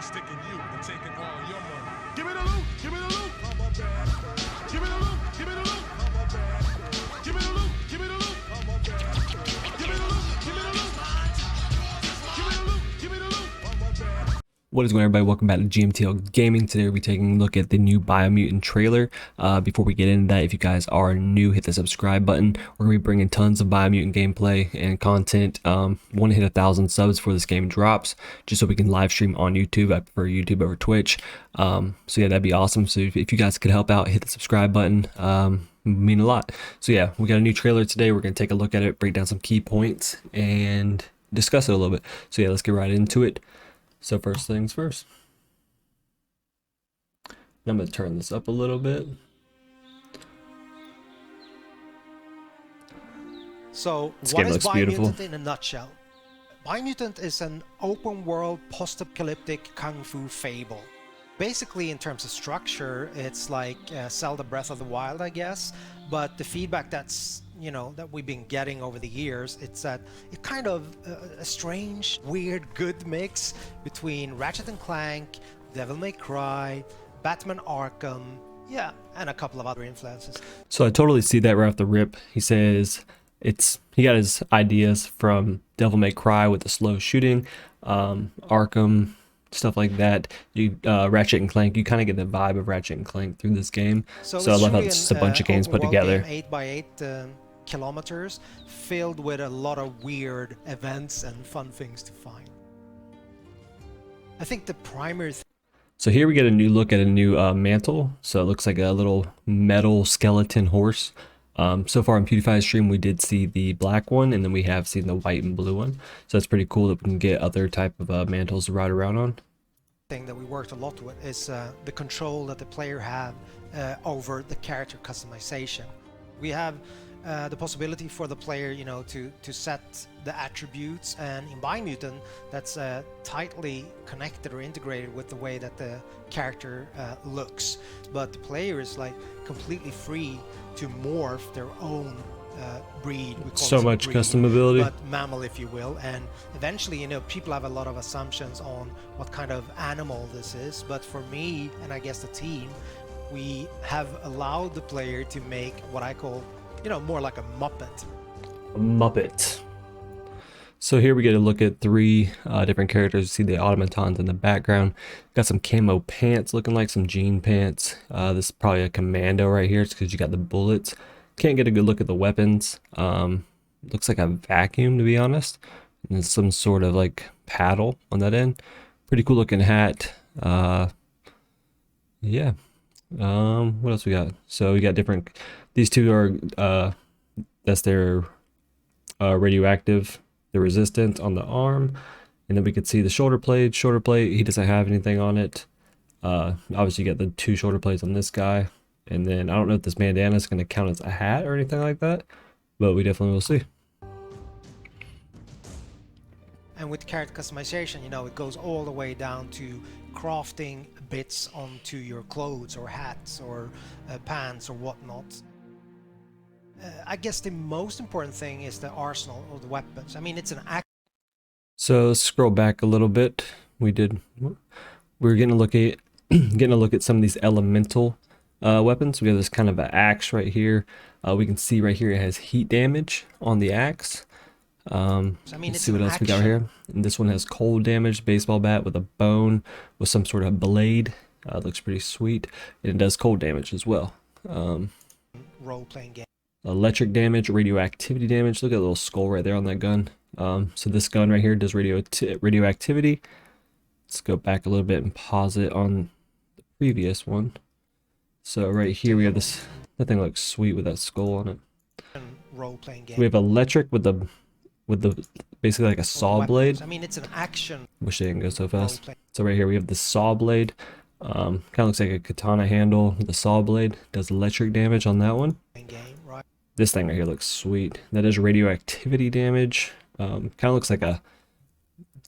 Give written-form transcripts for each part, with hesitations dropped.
sticking you and taking all your money. Give me the loot, give me the loot. I'm a bad boy. Give me the loot, give me the loot. I'm a bad boy. Give me the loot, give me the loot. I'm a bad boy. Give me the loot, give me the loot. Give me the loot, give me the loot. I'm a bad boy. What is going on, everybody? Welcome back to GMTL Gaming. Today we'll be taking a look at the new Biomutant trailer. Before we get into that, if you guys are new, hit the subscribe button. We're going to be bringing tons of Biomutant gameplay and content. Want to hit 1,000 subs before this game drops, just so we can live stream on YouTube. I prefer YouTube over Twitch. So yeah, that'd be awesome. So if you guys could help out, hit the subscribe button. Mean a lot. So yeah, we got a new trailer today. We're going to take a look at it, break down some key points, and discuss it a little bit. So yeah, let's get right into it. So first things first, I'm going to turn this up a little bit. So This what game is looks Biomutant beautiful. in a nutshell? Biomutant is an open world post-apocalyptic kung fu fable. Basically, in terms of structure, it's like Zelda Breath of the Wild, I guess. But the feedback that we've been getting over the years, it's that it's kind of a strange, weird, good mix between Ratchet and Clank, Devil May Cry, Batman Arkham, yeah, and a couple of other influences. So I totally see that right off the rip. He says he got his ideas from Devil May Cry with the slow shooting, Arkham, stuff like that. You Ratchet and Clank, you kind of get the vibe of Ratchet and Clank through this game. So I love how it's just a bunch of games put together. 8x8 kilometers filled with a lot of weird events and fun things to find. I think the primary So here we get a new look at a new mantle. So it looks like a little metal skeleton horse. So far on PewDiePie's stream, we did see the black one, and then we have seen the white and blue one. So that's pretty cool that we can get other type of mantles to ride around on. thing that we worked a lot with is the control that the player have over the character customization. We have the possibility for the player, to set the attributes, and in Biomutant, that's tightly connected or integrated with the way that the character looks. But the player is like completely free to morph their own breed. We call So it much breed, customability. but mammal, if you will. And eventually, people have a lot of assumptions on what kind of animal this is. But for me, and I guess the team, we have allowed the player to make what I call, more like a Muppet. A Muppet. So here we get a look at three different characters. You see the automatons in the background. Got some camo pants, looking like some jean pants. This is probably a commando right here. It's because you got the bullets. Can't get a good look at the weapons. Looks like a vacuum, to be honest. And there's some sort of like paddle on that end. Pretty cool looking hat. Yeah. What else we got? So we got different. These two are that's their radioactive. The resistant on the arm, and then we could see the shoulder blade. He doesn't have anything on it. Obviously you got the two shoulder blades on this guy, and then I don't know if this bandana is going to count as a hat or anything like that, but we definitely will see. And with character customization, it goes all the way down to crafting bits onto your clothes or hats or pants or whatnot. I guess the most important thing is the arsenal or the weapons. I mean, it's an act. So let's scroll back a little bit. We're getting a look at some of these elemental weapons. We have this kind of an axe right here. We can see right here it has heat damage on the axe. Let's see what else we got right here. And this one has cold damage, baseball bat with a bone with some sort of blade. Looks pretty sweet. And it does cold damage as well. Role-playing game. Electric damage, radioactivity damage. Look at the little skull right there on that gun. So this gun right here does radioactivity. Let's go back a little bit and pause it on the previous one. So right here we have this. That thing looks sweet with that skull on it. Role-playing game. We have electric with the basically like a saw blade. I mean, it's an action. Wish they didn't go so fast. Role-playing. So right here we have the saw blade. Kind of looks like a katana handle with the saw blade. Does electric damage on that one. Game, right? This thing right here looks sweet. That is radioactivity damage. Kind of looks like a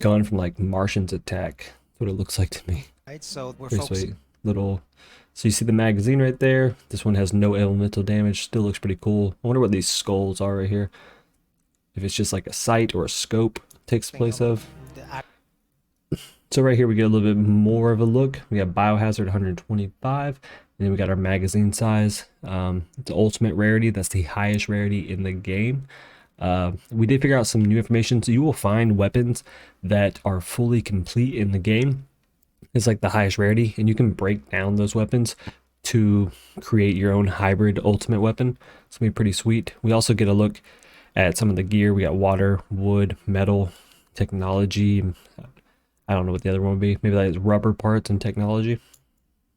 gun from like Martian's Attack. That's what it looks like to me. Right. So we're Pretty focusing. sweet. Little. So you see the magazine right there. This one has no elemental damage. Still looks pretty cool. I wonder what these skulls are right here. If it's just like a sight or a scope takes place of. So right here we get a little bit more of a look. We got biohazard 125, and then we got our magazine size. It's ultimate rarity. That's the highest rarity in the game. We did figure out some new information. So you will find weapons that are fully complete in the game. It's like the highest rarity, and you can break down those weapons to create your own hybrid ultimate weapon. It's gonna be pretty sweet. We also get a look at some of the gear. We got water, wood, metal, technology. I don't know what the other one would be. Maybe that is rubber parts and technology.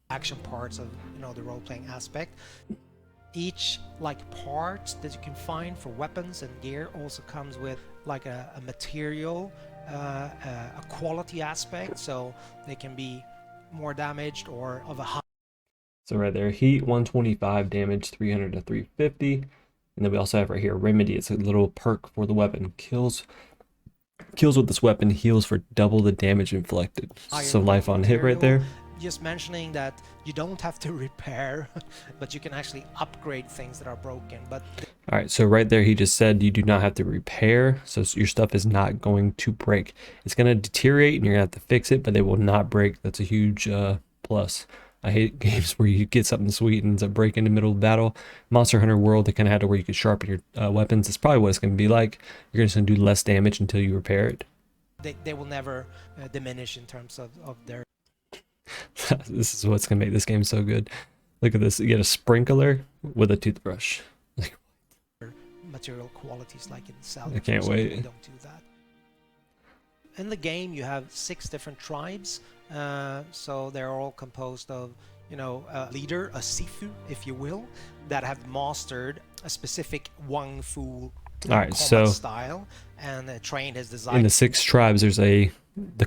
Action parts of the role-playing aspect. Each like part that you can find for weapons and gear also comes with like a material, a quality aspect, so they can be more damaged or of a high. So right there, heat 125, damage 300 to 350, and then we also have right here remedy. It's a little perk for the weapon. Kills with this weapon, heals for double the damage inflicted. So life on hit right there. Just mentioning that you don't have to repair, but you can actually upgrade things that are broken. But all right, so right there he just said you do not have to repair, so your stuff is not going to break. It's going to deteriorate and you're going to have to fix it, but they will not break. That's a huge plus. I hate games where you get something sweet and ends up breaking in the middle of battle. Monster Hunter World, they kind of had to where you could sharpen your weapons. That's probably what it's going to be like. You're just going to do less damage until you repair it. They will never diminish in terms of their... This is what's going to make this game so good. Look at this. You get a sprinkler with a toothbrush. Material qualities like in Salvage. I can't wait. We don't do that. In the game, you have 6 different tribes. So they're all composed of, a leader, a Sifu, if you will, that have mastered a specific Wang Fu style and trained his design. In the 6 tribes, there's the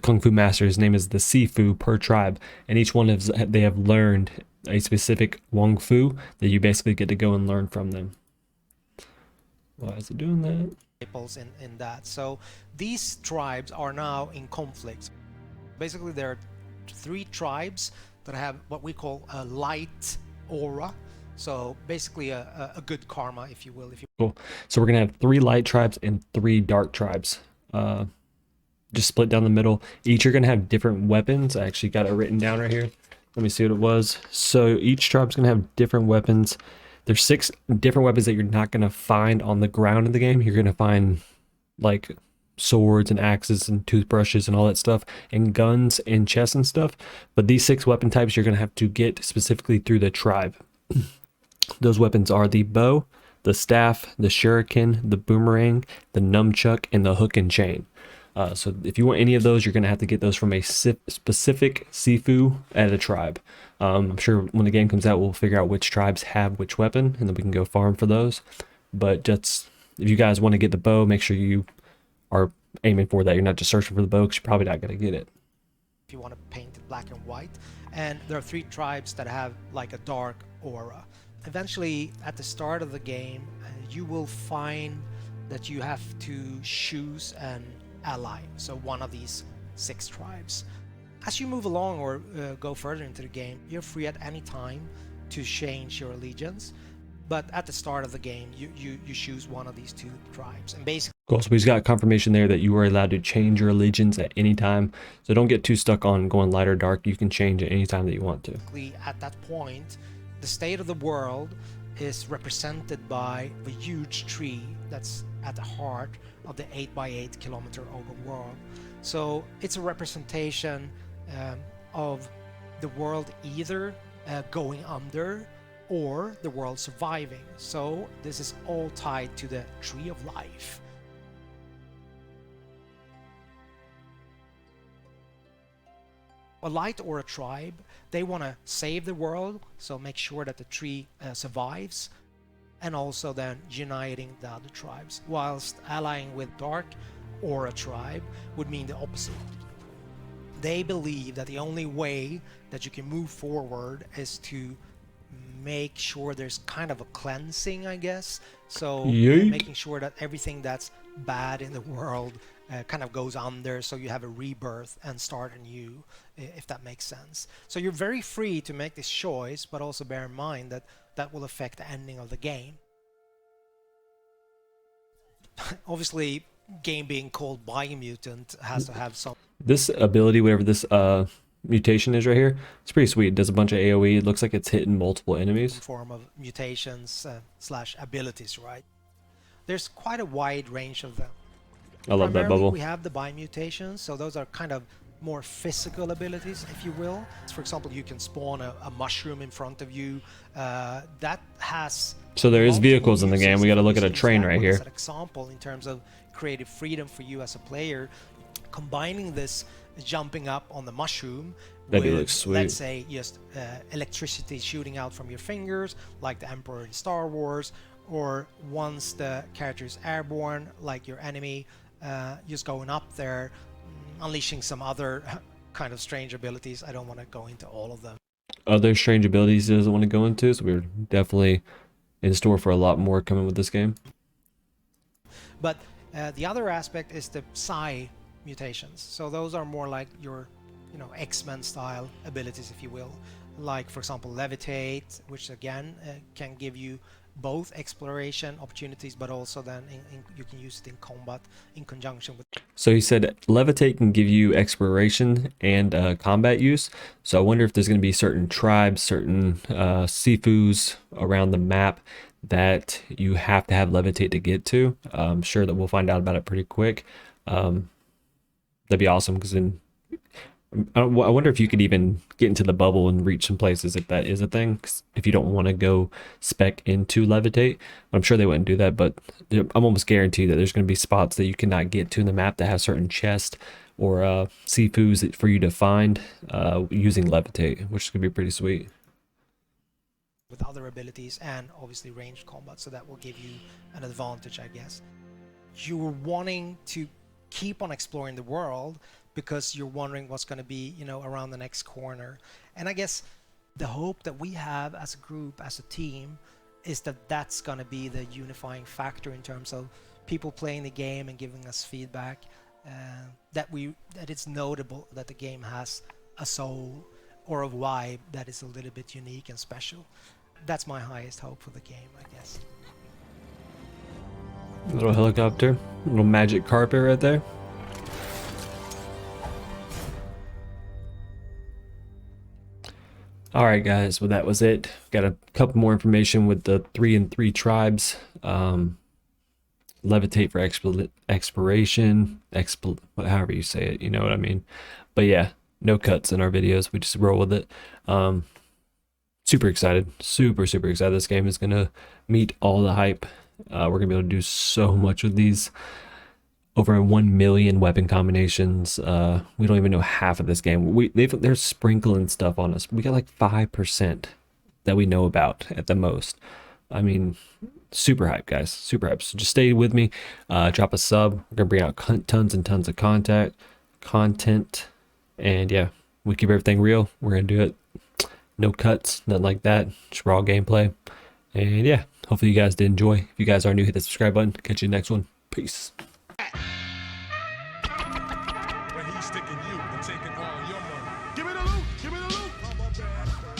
Kung Fu master. His name is the Sifu per tribe, and each one they have learned a specific Wang Fu that you basically get to go and learn from them. Why is it doing that? In that. So these tribes are now in conflict. Basically, there are 3 tribes that have what we call a light aura. So basically a good karma, if you will. Cool. So we're gonna have 3 light tribes and 3 dark tribes. Just split down the middle. Each are gonna have different weapons. I actually got it written down right here. Let me see what it was. So each tribe's gonna have different weapons. There's 6 different weapons that you're not gonna find on the ground in the game. You're gonna find like swords and axes and toothbrushes and all that stuff, and guns and chests and stuff. But these 6 weapon types you're gonna have to get specifically through the tribe. Those weapons are the bow, the staff, the shuriken, the boomerang, the nunchuck, and the hook and chain. So if you want any of those, you're going to have to get those from a specific Sifu at a tribe. I'm sure when the game comes out, we'll figure out which tribes have which weapon, and then we can go farm for those. But just if you guys want to get the bow, make sure you are aiming for that. You're not just searching for the bow, because you're probably not going to get it. If you want to paint it black and white. And there are 3 tribes that have like a dark aura. Eventually, at the start of the game, you will find that you have to choose an ally, so one of these 6 tribes. As you move along or go further into the game, you're free at any time to change your allegiance, but at the start of the game you choose one of these 2 tribes, and basically... Cool. So we've got confirmation there that you are allowed to change your allegiance at any time, so don't get too stuck on going light or dark. You can change at any time that you want to. At that point, the state of the world is represented by a huge tree that's at the heart of the 8x8 kilometer open world. So it's a representation of the world either going under or the world surviving. So this is all tied to the tree of life. A light or a tribe, they want to save the world, so make sure that the tree survives, and also then uniting the other tribes, whilst allying with dark or a tribe would mean the opposite. They believe that the only way that you can move forward is to make sure there's kind of a cleansing, I guess. So making sure that everything that's bad in the world kind of goes under, so you have a rebirth and start anew, if that makes sense. So you're very free to make this choice, but also bear in mind that that will affect the ending of the game. Obviously, game being called Biomutant has to have some This ability, whatever this mutation is right here, it's pretty sweet. It does a bunch of AoE. It looks like it's hitting multiple enemies. form of mutations slash abilities, right? There's quite a wide range of them. I love that Primarily, bubble. we have the biomutations, so those are kind of more physical abilities, if you will. For example, you can spawn a mushroom in front of you. That has So there is multiple vehicles in the game. uses. We got to look at a Use train that right one here. as an example in terms of creative freedom for you as a player, combining this jumping up on the mushroom That'd be with, looks sweet. let's say, just electricity shooting out from your fingers, like the Emperor in Star Wars, or once the character is airborne, like your enemy, just going up there, unleashing some other kind of strange abilities. I don't want to go into all of them. Other strange abilities he doesn't want to go into, so we're definitely in store for a lot more coming with this game. But the other aspect is the psi mutations. So those are more like your, X-Men style abilities, if you will. Like, for example, levitate, which again can give you both exploration opportunities, but also then you can use it in combat in conjunction with. So he said levitate can give you exploration and combat use. So I wonder if there's going to be certain tribes, certain sifus around the map that you have to have levitate to get to. I'm sure that we'll find out about it pretty quick. That'd be awesome, because then I wonder if you could even get into the bubble and reach some places if that is a thing. 'Cause if you don't want to go spec into levitate, I'm sure they wouldn't do that, but I'm almost guaranteed that there's going to be spots that you cannot get to in the map that have certain chests or sifus for you to find using levitate, which could be pretty sweet. With other abilities and obviously ranged combat, so that will give you an advantage, I guess. You're wanting to keep on exploring the world because you're wondering what's going to be, around the next corner. And I guess the hope that we have as a group, as a team, is that that's going to be the unifying factor in terms of people playing the game and giving us feedback, that it's notable that the game has a soul or a vibe that is a little bit unique and special. That's my highest hope for the game, I guess. Little helicopter, little magic carpet right there. Alright guys, well that was it. Got a couple more information with the 3 and 3 tribes. Levitate for exploration, however you say it, you know what I mean. But yeah, no cuts in our videos, we just roll with it. Super excited, super excited. This game is gonna meet all the hype. We're gonna be able to do so much with these. Over 1 million weapon combinations. We don't even know half of this game. They're sprinkling stuff on us. We got like 5% that we know about at the most. I mean, super hype, guys. Super hype. So just stay with me. Drop a sub. We're gonna bring out tons and tons of content, and yeah, we keep everything real. We're gonna do it. No cuts, nothing like that. Just raw gameplay. And yeah, hopefully you guys did enjoy. If you guys are new, hit the subscribe button. Catch you in the next one. Peace. But he's sticking you and taking all your money. Give me the loot, give me the loot. I'm a bad boy.